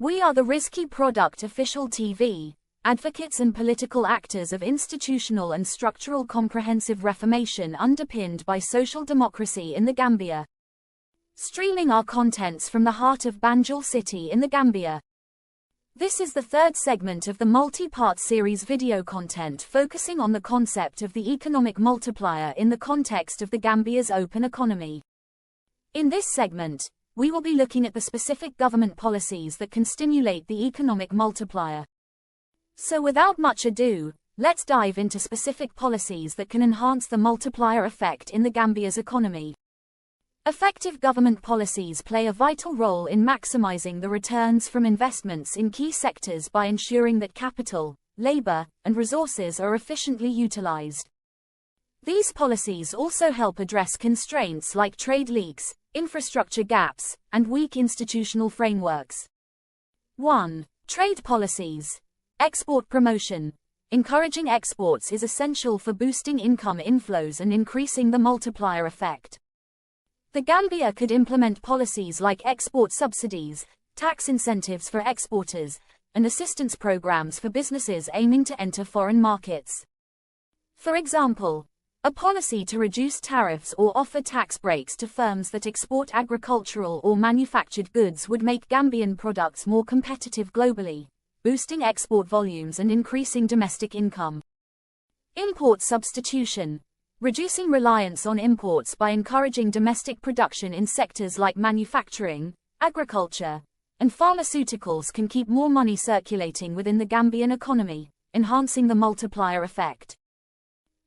We are the Rizki-Produkt official TV, advocates and political actors of institutional and structural comprehensive reformation underpinned by social democracy in the Gambia. Streaming our contents from the heart of Banjul City in the Gambia. This is the third segment of the multi-part series video content focusing on the concept of the economic multiplier in the context of the Gambia's open economy. In this segment, we will be looking at the specific government policies that can stimulate the economic multiplier. So without much ado, let's dive into specific policies that can enhance the multiplier effect in the Gambia's economy. Effective government policies play a vital role in maximizing the returns from investments in key sectors by ensuring that capital, labor, and resources are efficiently utilized. These policies also help address constraints like trade leaks, infrastructure gaps, and weak institutional frameworks. 1. Trade policies. Export promotion. Encouraging exports is essential for boosting income inflows and increasing the multiplier effect. The Gambia could implement policies like export subsidies, tax incentives for exporters, and assistance programs for businesses aiming to enter foreign markets. For example, a policy to reduce tariffs or offer tax breaks to firms that export agricultural or manufactured goods would make Gambian products more competitive globally, boosting export volumes and increasing domestic income. Import substitution. Reducing reliance on imports by encouraging domestic production in sectors like manufacturing, agriculture, and pharmaceuticals can keep more money circulating within the Gambian economy, enhancing the multiplier effect.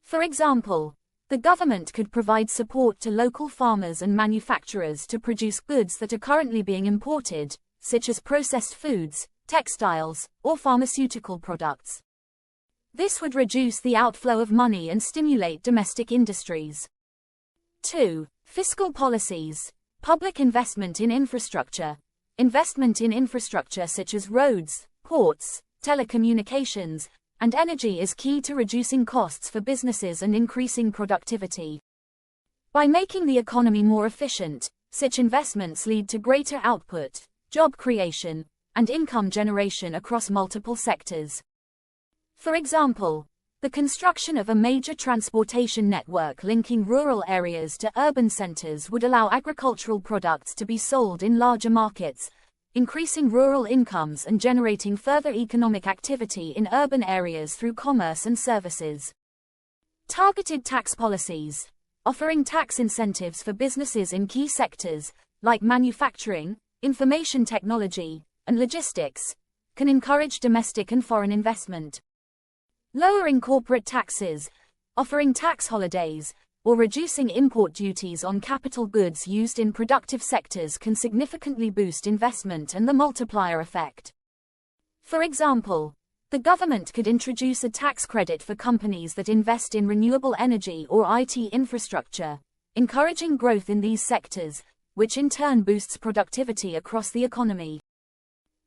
For example, the government could provide support to local farmers and manufacturers to produce goods that are currently being imported, such as processed foods, textiles, or pharmaceutical products. This would reduce the outflow of money and stimulate domestic industries. 2. Fiscal policies. Public investment in infrastructure. Investment in infrastructure such as roads, ports, telecommunications, and energy is key to reducing costs for businesses and increasing productivity. By making the economy more efficient, such investments lead to greater output, job creation, and income generation across multiple sectors. For example, the construction of a major transportation network linking rural areas to urban centers would allow agricultural products to be sold in larger markets, increasing rural incomes and generating further economic activity in urban areas through commerce and services. Targeted tax policies. Offering tax incentives for businesses in key sectors, like manufacturing, information technology, and logistics, can encourage domestic and foreign investment. Lowering corporate taxes, offering tax holidays, or reducing import duties on capital goods used in productive sectors can significantly boost investment and the multiplier effect. For example, the government could introduce a tax credit for companies that invest in renewable energy or IT infrastructure, encouraging growth in these sectors, which in turn boosts productivity across the economy.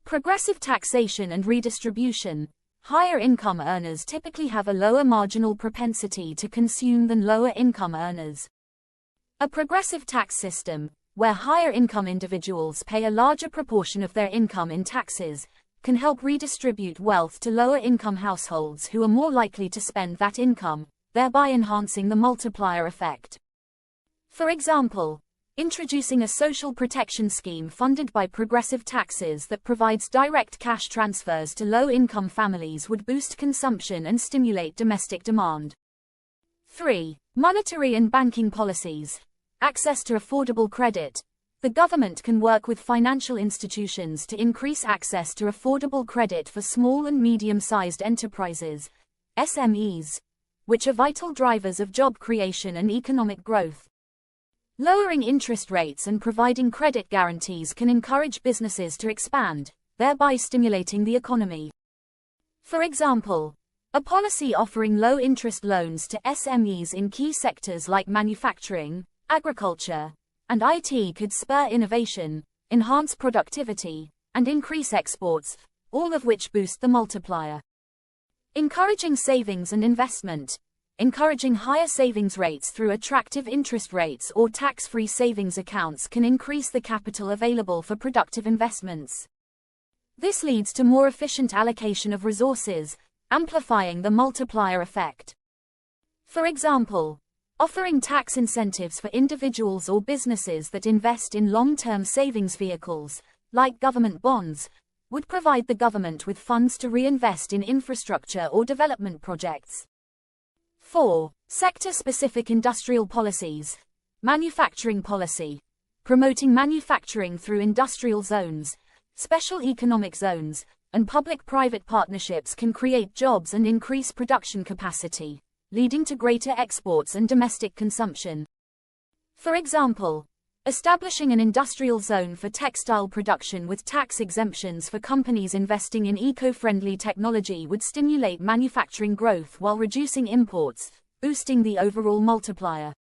Progressive taxation and redistribution. Higher income earners typically have a lower marginal propensity to consume than lower income earners. A progressive tax system, where higher income individuals pay a larger proportion of their income in taxes, can help redistribute wealth to lower income households who are more likely to spend that income, thereby enhancing the multiplier effect. For example, introducing a social protection scheme funded by progressive taxes that provides direct cash transfers to low-income families would boost consumption and stimulate domestic demand. 3. Monetary and banking policies. Access to affordable credit. The government can work with financial institutions to increase access to affordable credit for small and medium-sized enterprises, SMEs, which are vital drivers of job creation and economic growth. Lowering interest rates and providing credit guarantees can encourage businesses to expand, thereby stimulating the economy. For example, a policy offering low-interest loans to SMEs in key sectors like manufacturing, agriculture, and IT could spur innovation, enhance productivity, and increase exports, all of which boost the multiplier. Encouraging savings and investment. Encouraging higher savings rates through attractive interest rates or tax-free savings accounts can increase the capital available for productive investments. This leads to more efficient allocation of resources, amplifying the multiplier effect. For example, offering tax incentives for individuals or businesses that invest in long-term savings vehicles, like government bonds, would provide the government with funds to reinvest in infrastructure or development projects. 4. Sector-specific industrial policies. Manufacturing policy. Promoting manufacturing through industrial zones, special economic zones, and public-private partnerships can create jobs and increase production capacity, leading to greater exports and domestic consumption. For example, establishing an industrial zone for textile production with tax exemptions for companies investing in eco-friendly technology would stimulate manufacturing growth while reducing imports, boosting the overall multiplier.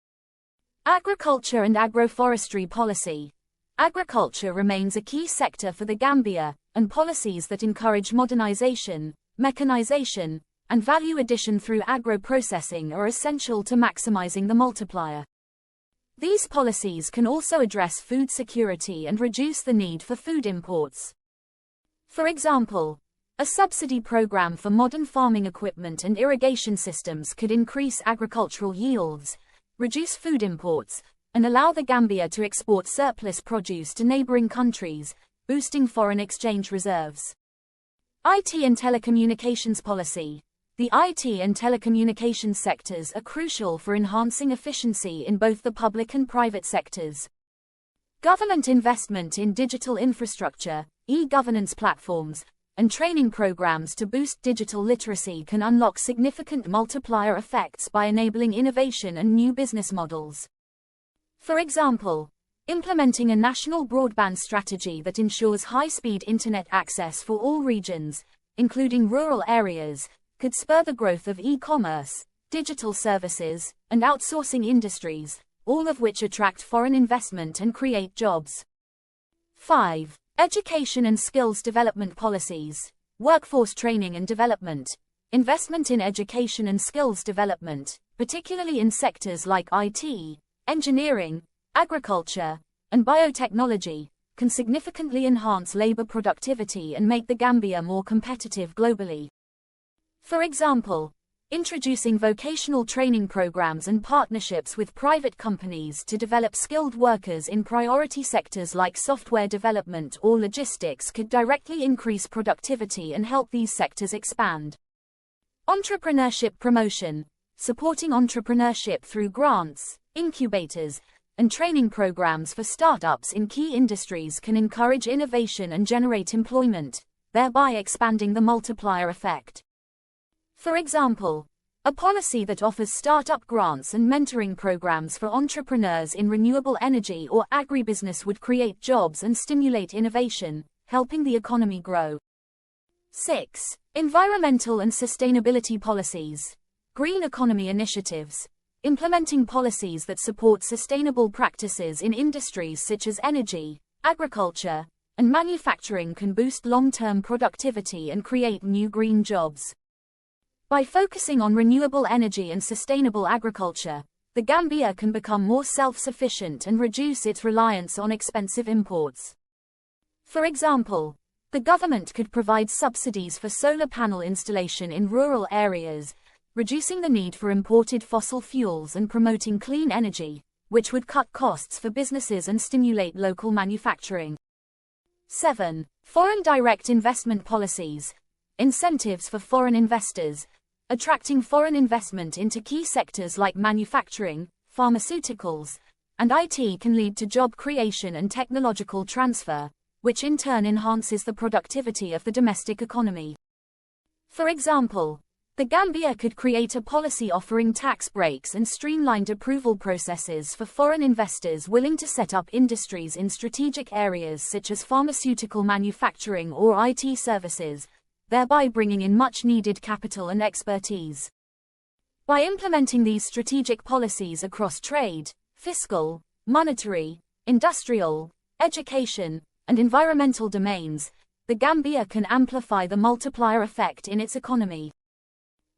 Agriculture and agroforestry policy. Agriculture remains a key sector for the Gambia, and policies that encourage modernization, mechanization, and value addition through agro-processing are essential to maximizing the multiplier. These policies can also address food security and reduce the need for food imports. For example, a subsidy program for modern farming equipment and irrigation systems could increase agricultural yields, reduce food imports, and allow the Gambia to export surplus produce to neighboring countries, boosting foreign exchange reserves. IT and telecommunications policy. The IT and telecommunications sectors are crucial for enhancing efficiency in both the public and private sectors. Government investment in digital infrastructure, e-governance platforms, and training programs to boost digital literacy can unlock significant multiplier effects by enabling innovation and new business models. For example, implementing a national broadband strategy that ensures high-speed internet access for all regions, including rural areas, could spur the growth of e-commerce, digital services, and outsourcing industries, all of which attract foreign investment and create jobs. 5. Education and skills development policies. Workforce training and development. Investment in education and skills development, particularly in sectors like IT, engineering, agriculture, and biotechnology, can significantly enhance labor productivity and make the Gambia more competitive globally. For example, introducing vocational training programs and partnerships with private companies to develop skilled workers in priority sectors like software development or logistics could directly increase productivity and help these sectors expand. Entrepreneurship promotion. Supporting entrepreneurship through grants, incubators, and training programs for startups in key industries can encourage innovation and generate employment, thereby expanding the multiplier effect. For example, a policy that offers startup grants and mentoring programs for entrepreneurs in renewable energy or agribusiness would create jobs and stimulate innovation, helping the economy grow. 6. Environmental and sustainability policies. Green economy initiatives. Implementing policies that support sustainable practices in industries such as energy, agriculture, and manufacturing can boost long-term productivity and create new green jobs. By focusing on renewable energy and sustainable agriculture, the Gambia can become more self-sufficient and reduce its reliance on expensive imports. For example, the government could provide subsidies for solar panel installation in rural areas, reducing the need for imported fossil fuels and promoting clean energy, which would cut costs for businesses and stimulate local manufacturing. 7. Foreign direct investment policies. Incentives for foreign investors. Attracting foreign investment into key sectors like manufacturing, pharmaceuticals, and IT can lead to job creation and technological transfer, which in turn enhances the productivity of the domestic economy. For example, the Gambia could create a policy offering tax breaks and streamlined approval processes for foreign investors willing to set up industries in strategic areas such as pharmaceutical manufacturing or IT services, thereby bringing in much-needed capital and expertise. By implementing these strategic policies across trade, fiscal, monetary, industrial, education, and environmental domains, the Gambia can amplify the multiplier effect in its economy.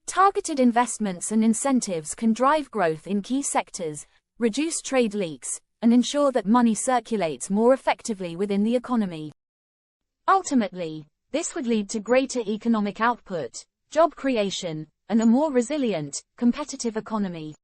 Targeted investments and incentives can drive growth in key sectors, reduce trade leaks, and ensure that money circulates more effectively within the economy. Ultimately, This would lead to greater economic output, job creation, and a more resilient, competitive economy.